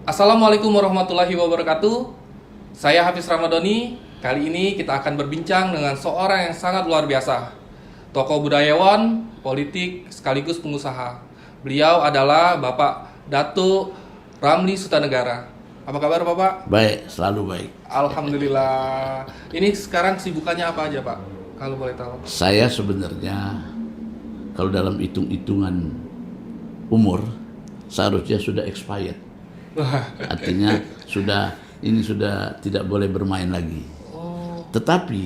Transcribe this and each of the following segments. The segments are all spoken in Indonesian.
Assalamualaikum warahmatullahi wabarakatuh. Saya Hafiz Ramadhani. Kali ini kita akan berbincang dengan seorang yang sangat luar biasa. Tokoh budayawan, politik, sekaligus pengusaha. Beliau adalah Bapak Datuk Ramli Sutanegara. Apa kabar Bapak? Baik, selalu baik. Alhamdulillah. Ini sekarang sibukannya apa aja Pak? Kalau boleh tahu. Saya sebenarnya kalau dalam hitung-hitungan umur seharusnya sudah expired. Artinya ini sudah tidak boleh bermain lagi. Tetapi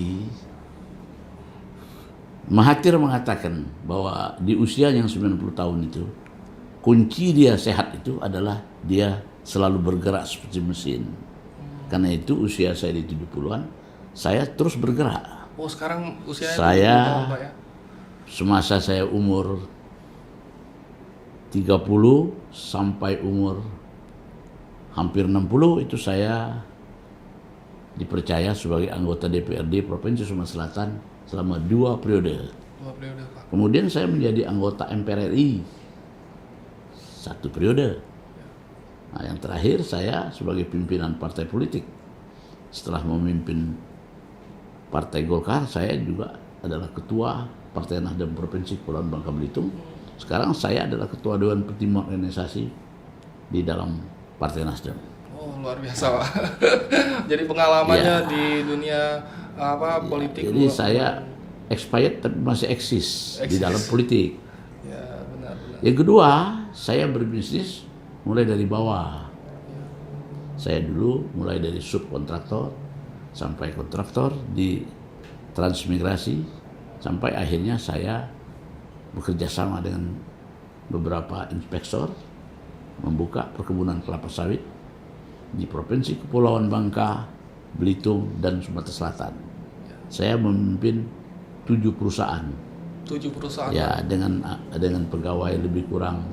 Mahathir mengatakan bahwa di usia yang 90 tahun itu kunci dia sehat itu adalah dia selalu bergerak seperti mesin. Karena itu usia saya di 70-an saya terus bergerak. Oh, sekarang usianya Saya 20 tahun, Pak ya? Semasa saya umur 30 sampai umur hampir 60 itu saya dipercaya sebagai anggota DPRD Provinsi Sumatera Selatan selama 2 periode. 2 periode, Pak. Kemudian saya menjadi anggota MPR RI 1 periode. Nah, yang terakhir saya sebagai pimpinan partai politik. Setelah memimpin Partai Golkar, saya juga adalah ketua Partai Nasdem Provinsi Kepulauan Bangka Belitung. Sekarang saya adalah ketua Dewan Pertimbangan Organisasi di dalam Partai Nasdem. Oh, luar biasa, Pak. Jadi pengalamannya Ya. di dunia politik. Jadi saya expired tapi masih eksis di dalam politik. Ya, benar. Yang kedua, saya berbisnis mulai dari bawah. Saya dulu mulai dari subkontraktor sampai kontraktor di transmigrasi sampai akhirnya saya bekerja sama dengan beberapa inspektor membuka perkebunan kelapa sawit di Provinsi Kepulauan Bangka, Belitung, dan Sumatera Selatan. Saya memimpin 7 perusahaan. 7 perusahaan. Ya, dengan pegawai lebih kurang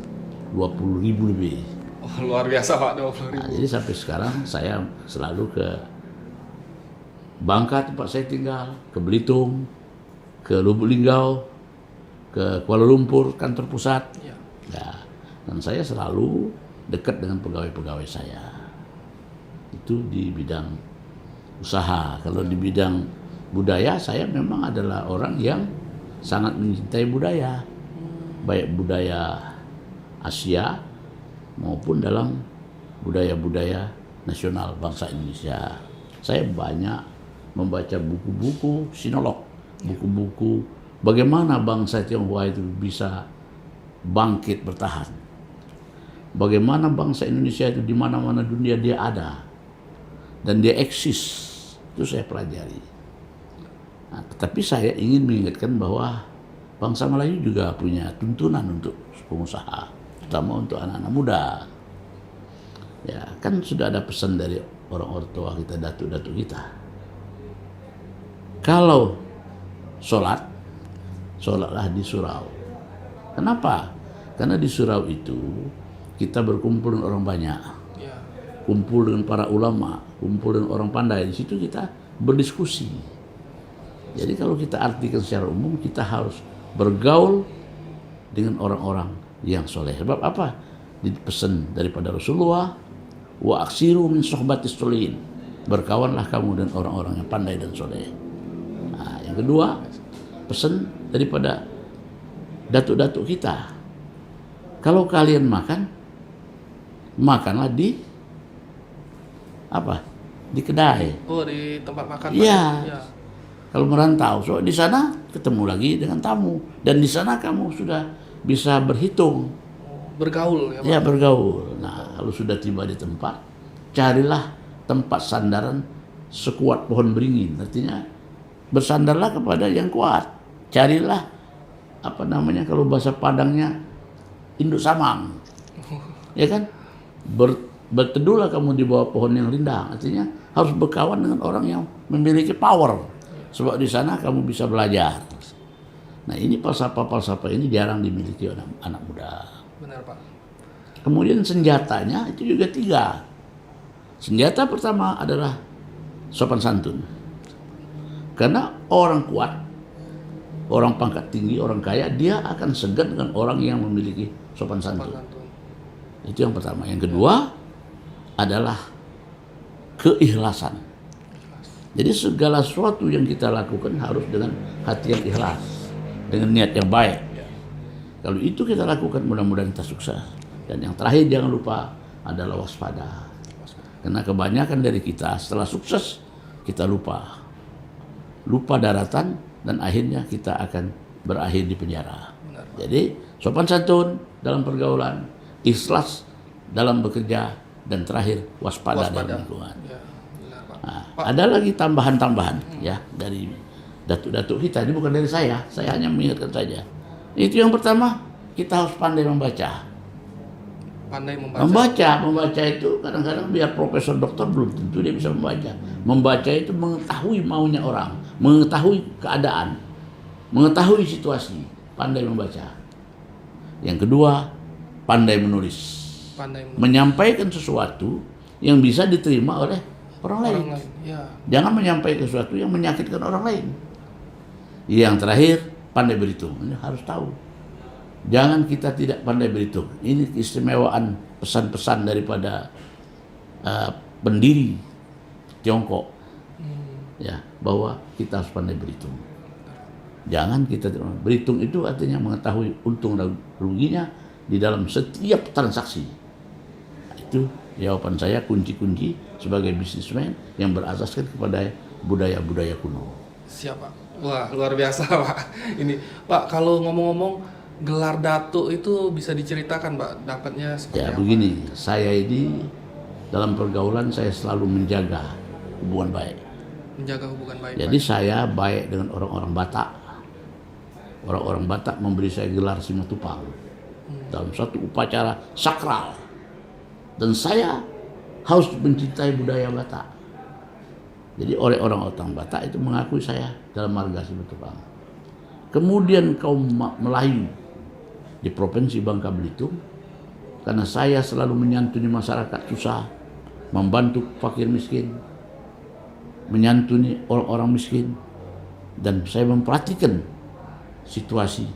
20.000 lebih. Oh, luar biasa, Pak, 20.000. Nah, jadi sampai sekarang saya selalu ke Bangka tempat saya tinggal, ke Belitung, ke Lubuk Linggau, ke Kuala Lumpur kantor pusat. Ya. Ya, dan saya selalu dekat dengan pegawai-pegawai saya. Itu di bidang usaha. Kalau di bidang budaya, saya memang adalah orang yang sangat mencintai budaya. Baik budaya Asia maupun dalam budaya-budaya nasional bangsa Indonesia. Saya banyak membaca buku-buku sinolog, buku-buku bagaimana bangsa Tionghoa itu bisa bangkit bertahan. Bagaimana bangsa Indonesia itu di mana-mana dunia dia ada dan dia eksis. Itu saya pelajari. Nah, tetapi saya ingin mengingatkan bahwa bangsa Melayu juga punya tuntunan untuk pengusaha, terutama untuk anak-anak muda. Ya, kan sudah ada pesan dari orang-orang tua kita, datuk-datuk kita. Kalau sholatlah di surau. Kenapa? Karena di surau itu kita berkumpul dengan orang banyak, Ya. kumpul dengan para ulama, kumpul dengan orang pandai. Di situ kita berdiskusi. Jadi kalau kita artikan secara umum, kita harus bergaul dengan orang-orang yang soleh. Sebab apa? Dipesan daripada Rasulullah, wa aksiru min sohbatis solihin. Berkawanlah kamu dengan orang-orang yang pandai dan soleh. Nah, yang kedua, pesan daripada datuk-datuk kita. Kalau kalian makanlah di Di kedai. Oh, di tempat makan, Pak. Iya. Ya. Kalau merantau, so di sana ketemu lagi dengan tamu dan di sana kamu sudah bisa berhitung. Bergaul ya, Pak. Ya, bergaul. Nah, kalau sudah tiba di tempat, carilah tempat sandaran sekuat pohon beringin. Artinya bersandarlah kepada yang kuat. Carilah kalau bahasa Padangnya induk samang. Ya kan? Berteduhlah kamu di bawah pohon yang rindang. Artinya harus berkawan dengan orang yang memiliki power. Sebab di sana kamu bisa belajar. Nah, ini falsafah ini jarang dimiliki oleh anak muda. Benar, Pak. Kemudian senjatanya itu juga 3. Senjata pertama adalah sopan santun. Karena orang kuat, orang pangkat tinggi, orang kaya, dia akan segan dengan orang yang memiliki sopan santun. Itu yang pertama. Yang kedua adalah keikhlasan. Jadi segala sesuatu yang kita lakukan harus dengan hati yang ikhlas, dengan niat yang baik. Kalau itu kita lakukan, mudah-mudahan kita sukses. Dan yang terakhir jangan lupa adalah waspada. Karena kebanyakan dari kita setelah sukses kita lupa daratan, dan akhirnya kita akan berakhir di penjara. Jadi sopan santun dalam pergaulan, ikhlas dalam bekerja, dan terakhir waspada dalam lingkungan. Nah, ada lagi tambahan-tambahan ya dari datuk-datuk kita. Ini bukan dari saya hanya mengingatkan saja. Itu yang pertama, kita harus pandai membaca. Pandai membaca. Membaca itu kadang-kadang biar profesor doktor belum tentu dia bisa membaca. Membaca itu mengetahui maunya orang, mengetahui keadaan, mengetahui situasi, pandai membaca. Yang kedua, pandai menulis. Menyampaikan sesuatu yang bisa diterima oleh orang lain. Ya. Jangan menyampaikan sesuatu yang menyakitkan orang lain. Yang terakhir, pandai berhitung. Ini harus tahu. Jangan kita tidak pandai berhitung. Ini keistimewaan pesan-pesan daripada pendiri Tiongkok, ya, bahwa kita harus pandai berhitung. Jangan kita berhitung, itu artinya mengetahui untung dan ruginya di dalam setiap transaksi. Nah, itu jawaban saya, kunci-kunci sebagai bisnismen yang berasaskan kepada budaya-budaya kuno. Siap, Pak. Wah, luar biasa, Pak. Ini, Pak, kalau ngomong-ngomong gelar datuk itu bisa diceritakan, Pak, dapatnya seperti Ya, apa? begini, saya ini dalam pergaulan saya selalu menjaga hubungan baik. Menjaga hubungan baik. Jadi saya baik dengan orang-orang Batak. Orang-orang Batak memberi saya gelar Simatupang dalam suatu upacara sakral. Dan saya harus mencintai budaya Batak. Jadi oleh orang-orang Batak itu mengakui saya dalam marga Simatupang. Kemudian kaum Melayu di Provinsi Bangka Belitung, karena saya selalu menyantuni masyarakat susah, membantu fakir miskin, menyantuni orang-orang miskin, dan saya memperhatikan situasi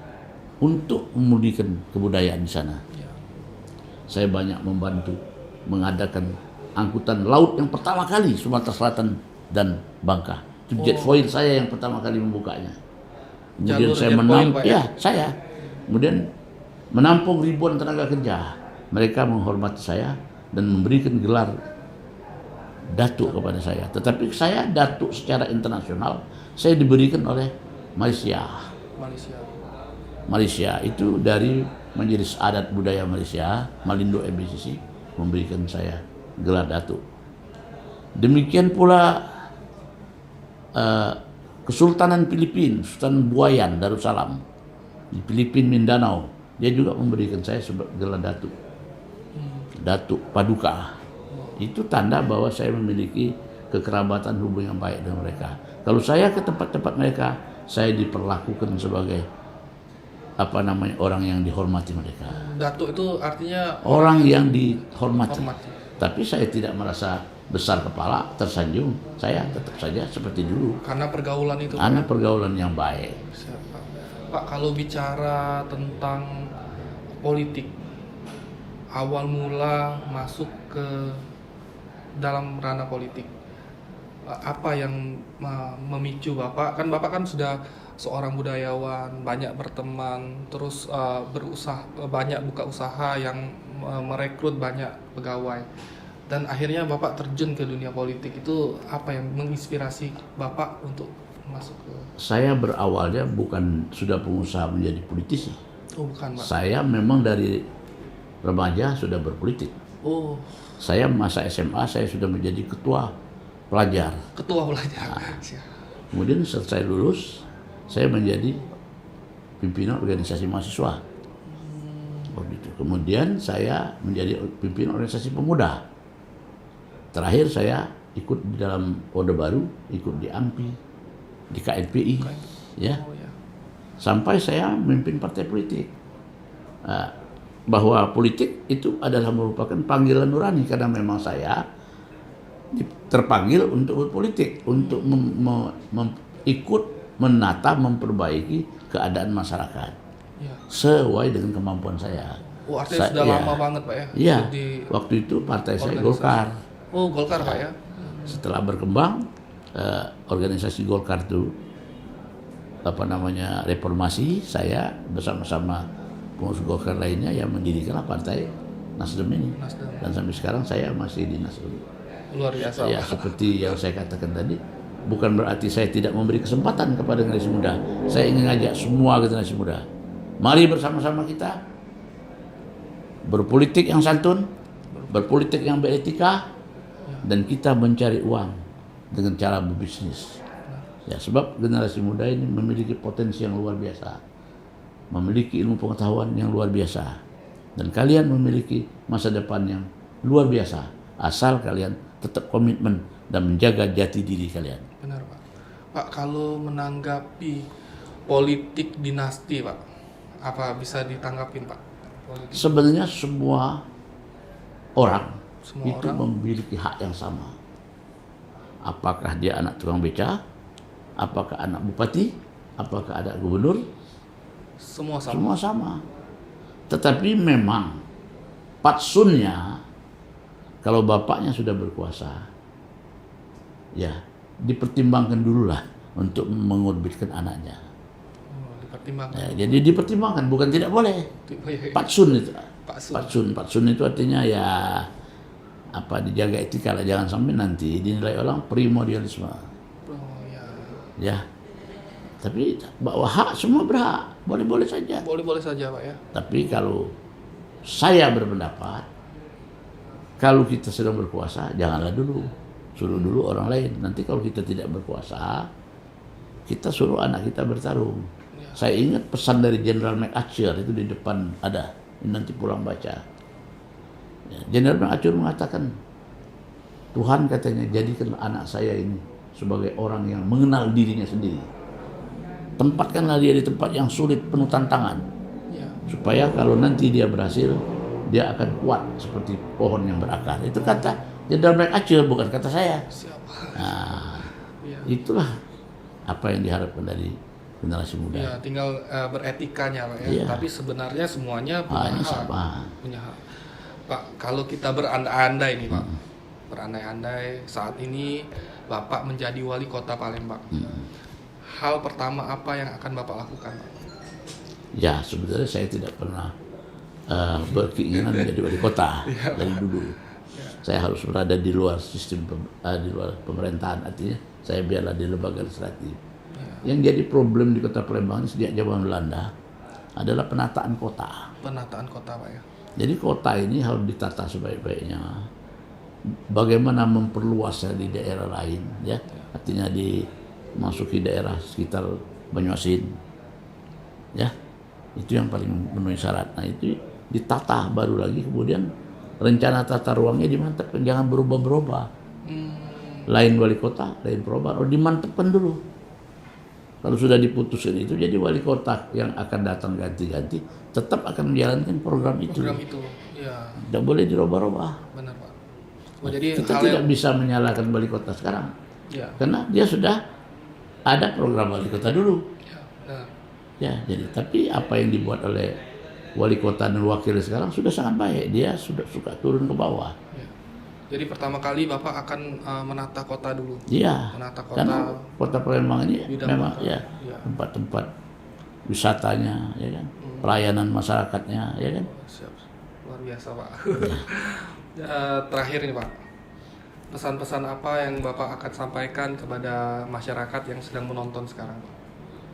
untuk memulihkan kebudayaan di sana. Saya banyak membantu mengadakan angkutan laut yang pertama kali Sumatera Selatan dan Bangka. Itu jet foil saya yang pertama kali membukanya. Kemudian Jalur saya jet foil, Pak, ya? saya kemudian menampung ribuan tenaga kerja. Mereka menghormati saya dan memberikan gelar datuk kepada saya. Tetapi saya datuk secara internasional saya diberikan oleh Malaysia itu dari Majelis Adat Budaya Malaysia, Malindo MBCC, memberikan saya gelar datuk. Demikian pula Kesultanan Filipina, Sultan Buayan Darussalam di Filipina Mindanao, dia juga memberikan saya gelar datuk. Datuk Paduka. Itu tanda bahwa saya memiliki kekerabatan hubungan yang baik dengan mereka. Kalau saya ke tempat-tempat mereka, saya diperlakukan sebagai orang yang dihormati mereka. Datuk itu artinya orang yang dihormati. Hormati. Tapi saya tidak merasa besar kepala, tersanjung. Saya tetap saja seperti dulu. Karena pergaulan itu. Karena pergaulan yang baik. Pak, kalau bicara tentang politik, awal mula masuk ke dalam ranah politik, apa yang memicu Bapak? Kan Bapak kan sudah seorang budayawan, banyak berteman, terus banyak buka usaha yang merekrut banyak pegawai, dan akhirnya Bapak terjun ke dunia politik. Itu apa yang menginspirasi Bapak untuk masuk ke? Saya berawalnya bukan sudah pengusaha menjadi politisi. Oh, bukan, Pak. Saya memang dari remaja sudah berpolitik. Oh, Saya masa SMA saya sudah menjadi ketua pelajar. ketua pelajar. Kemudian setelah saya lulus, saya menjadi pimpinan organisasi mahasiswa. Kemudian saya menjadi pimpinan organisasi pemuda. Terakhir saya ikut di dalam Orde Baru, ikut di AMPI, di KNPI, ya. Oh, ya. Sampai saya memimpin partai politik. Bahwa politik itu adalah merupakan panggilan nurani, karena memang saya terpanggil untuk berpolitik, untuk ikut menata, memperbaiki keadaan masyarakat sesuai dengan kemampuan saya. Oh, artinya sudah Iya. lama banget Pak ya? Iya, Di waktu itu partai saya organisasi. Golkar. Oh, Golkar Pak ya? Setelah berkembang, organisasi Golkar itu reformasi, saya bersama-sama pengurus Golkar lainnya yang mendirikanlah partai Nasdem ini. Nasdem. Dan sampai sekarang saya masih di Nasdem. Luar biasa Ya, Pak. seperti yang saya katakan tadi, bukan berarti saya tidak memberi kesempatan kepada generasi muda. Saya ingin ngajak semua generasi muda. Mari bersama-sama kita berpolitik yang santun, berpolitik yang beretika, dan kita mencari uang dengan cara berbisnis. Ya, sebab generasi muda ini memiliki potensi yang luar biasa, memiliki ilmu pengetahuan yang luar biasa, dan kalian memiliki masa depan yang luar biasa, asal kalian tetap komitmen dan menjaga jati diri kalian. Benar Pak. Pak, kalau menanggapi politik dinasti Pak, apa bisa ditanggapin Pak? Politik. Sebenarnya semua orang Semua itu orang memiliki hak yang sama. Apakah dia anak tukang beca, apakah anak bupati, apakah anak gubernur, semua sama. semua sama. Tetapi memang patsunnya, kalau bapaknya sudah berkuasa, ya dipertimbangkan dululah untuk mengorbitkan anaknya. Oh, dipertimbangkan. Ya, jadi dipertimbangkan, bukan tidak boleh. Patsun itu. Patsun itu artinya ya dijaga etika lah, jangan sampai nanti dinilai orang primordialisme. Oh ya. Ya. Tapi bahwa hak semua berhak, boleh-boleh saja. Boleh-boleh saja Pak ya. Tapi kalau saya berpendapat, kalau kita sedang berkuasa, janganlah dulu. Suruh dulu orang lain. Nanti kalau kita tidak berkuasa, kita suruh anak kita bertarung. Ya. Saya ingat pesan dari Jenderal MacArthur itu di depan ada. Ini nanti pulang baca. Ya, Jenderal MacArthur mengatakan, Tuhan katanya jadikanlah anak saya ini sebagai orang yang mengenal dirinya sendiri. Tempatkanlah dia di tempat yang sulit, penuh tantangan. Ya. Supaya kalau nanti dia berhasil, dia akan kuat seperti pohon yang berakar. Itu kata Jenderal MacArthur, bukan kata saya. Siap. Nah, Ya. itulah apa yang diharapkan dari generasi muda. Ya, tinggal beretikanya Pak ya. Iya. Tapi sebenarnya semuanya punya Ini hak. sama. Punya hak. Pak, kalau kita berandai-andai nih Pak, berandai-andai saat ini Bapak menjadi wali kota Palembang. Hal pertama apa yang akan Bapak lakukan Pak? Ya, sebenarnya saya tidak pernah berkeinginan menjadi wali kota dari dulu. Saya harus berada di luar sistem di luar pemerintahan, artinya saya biarlah di lembaga legislatif. Yang jadi problem di kota Palembang sejak zaman Belanda adalah penataan kota. Penataan kota Pak ya. Jadi kota ini harus ditata sebaik-baiknya. Bagaimana memperluasnya di daerah lain, ya, artinya dimasuki daerah sekitar Banyuasin, ya, itu yang paling memenuhi syarat. Nah itu ditata baru lagi, kemudian rencana tata ruangnya dimantapkan, jangan berubah-berubah. Lain wali kota, lain perubahan, harus dimantapkan dulu. Kalau sudah diputuskan itu, jadi wali kota yang akan datang ganti-ganti tetap akan menjalankan program itu. Program itu, ya Tidak boleh dirubah-rubah. benar Pak. Oh, jadi Kita hal tidak yang bisa menyalahkan wali kota sekarang, ya, karena dia sudah ada program wali kota dulu. ya, benar. Ya, jadi tapi apa yang dibuat oleh wali kota dan wakil sekarang sudah sangat baik. Dia sudah suka turun ke bawah. Ya. Jadi pertama kali Bapak akan menata kota dulu. Iya. Menata kota. Karena kota Palembang ini Bidang memang kota. ya Ya. tempat-tempat wisatanya, ya kan, pelayanan masyarakatnya, ya kan. Siap. Luar biasa Pak. Terakhir nih Pak, pesan-pesan apa yang Bapak akan sampaikan kepada masyarakat yang sedang menonton sekarang Pak?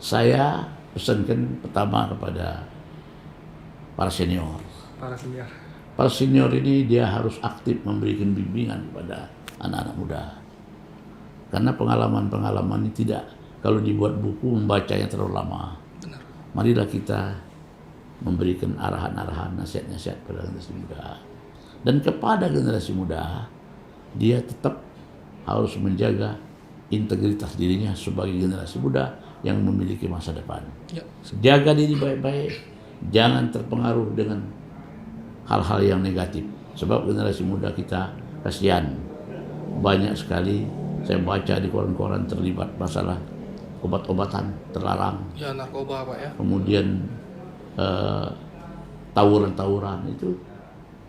Saya pesankan pertama kepada para senior. Para senior. Para senior ini dia harus aktif memberikan bimbingan kepada anak-anak muda. Karena pengalaman-pengalaman ini tidak, kalau dibuat buku membacanya terlalu lama. Benar. Marilah kita memberikan arahan-arahan, nasihat-nasihat kepada generasi muda. Dan kepada generasi muda, dia tetap harus menjaga integritas dirinya sebagai generasi muda yang memiliki masa depan. Ya. Jaga diri baik-baik, jangan terpengaruh dengan hal-hal yang negatif. Sebab generasi muda kita kasihan, banyak sekali saya baca di koran-koran terlibat masalah obat-obatan terlarang. Ya, narkoba Pak ya. Kemudian tawuran-tawuran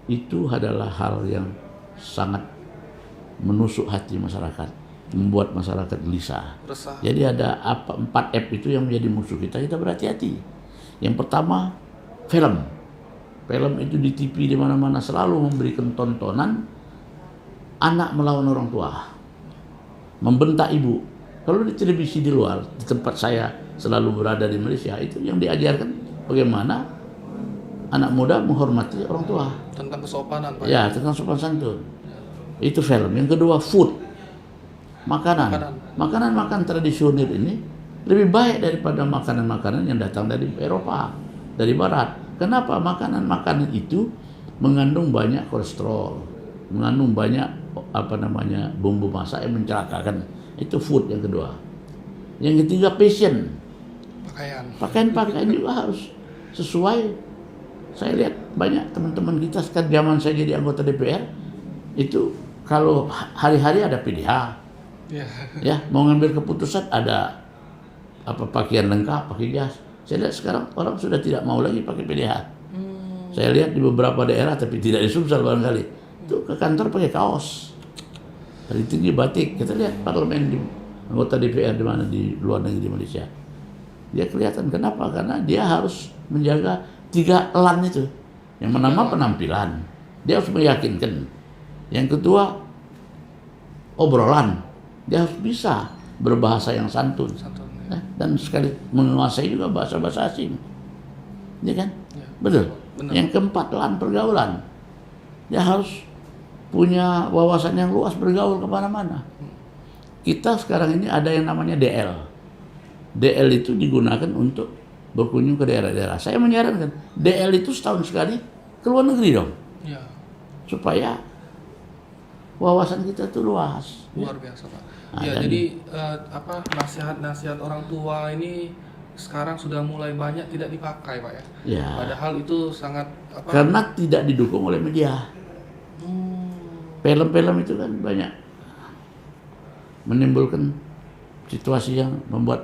itu adalah hal yang sangat menusuk hati masyarakat, membuat masyarakat gelisah. Resah. Jadi ada 4 F itu yang menjadi musuh kita berhati-hati. Yang pertama, film. Film itu di TV di mana-mana selalu memberikan tontonan anak melawan orang tua, membentak ibu. Kalau di televisi di luar, di tempat saya selalu berada di Malaysia, itu yang diajarkan bagaimana anak muda menghormati orang tua. Tentang kesopanan, Pak. Ya, tentang sopan santun. Itu film. Yang kedua, food. Makanan. Makanan tradisional ini lebih baik daripada makanan-makanan yang datang dari Eropa, dari Barat. Kenapa? Makanan-makanan itu mengandung banyak kolesterol, mengandung banyak bumbu masak yang mencelakakan. Itu food yang kedua. Yang ketiga, fashion. Pakaian juga harus sesuai. Saya lihat banyak teman-teman kita sekarang zaman saya jadi anggota DPR itu kalau hari-hari ada PDH, ya mau ngambil keputusan ada pakaian lengkap, pakai jas. Saya lihat sekarang orang sudah tidak mau lagi pakai PDH. Saya lihat di beberapa daerah, tapi tidak di Sumsel barangkali, itu ke kantor pakai kaos, dari tinggi batik. Kita lihat parlemen di anggota DPR di mana di luar negeri di Malaysia, dia kelihatan. Kenapa? Karena dia harus menjaga 3 elan itu. Yang pertama penampilan, dia harus meyakinkan. Yang kedua obrolan, dia harus bisa berbahasa yang santun. Dan sekali menguasai juga bahasa-bahasa asing, ya kan? Ya. Betul. Yang keempat, lahan pergaulan, dia harus punya wawasan yang luas bergaul kemana-mana. Kita sekarang ini ada yang namanya DL. DL itu digunakan untuk berkunjung ke daerah-daerah. Saya menyarankan DL itu setahun sekali ke luar negeri dong, ya, supaya wawasan kita itu luas. Luar biasa, Pak. Jadi nasihat-nasihat orang tua ini sekarang sudah mulai banyak tidak dipakai, Pak ya. Ya. Padahal itu sangat karena tidak didukung oleh media. Film-film itu kan banyak menimbulkan situasi yang membuat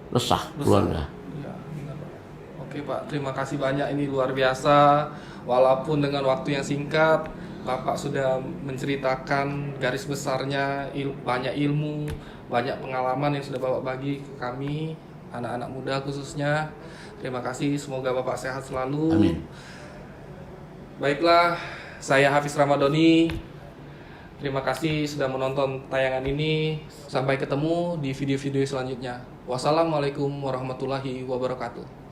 resah keluarga. Ya, benar, Pak. Oke, Pak, terima kasih banyak, ini luar biasa. Walaupun dengan waktu yang singkat, Bapak sudah menceritakan garis besarnya, banyak ilmu, banyak pengalaman yang sudah Bapak bagi ke kami, anak-anak muda khususnya. Terima kasih, semoga Bapak sehat selalu. Amin. Baiklah, saya Hafiz Ramadhani. Terima kasih sudah menonton tayangan ini. Sampai ketemu di video-video selanjutnya. Wassalamualaikum warahmatullahi wabarakatuh.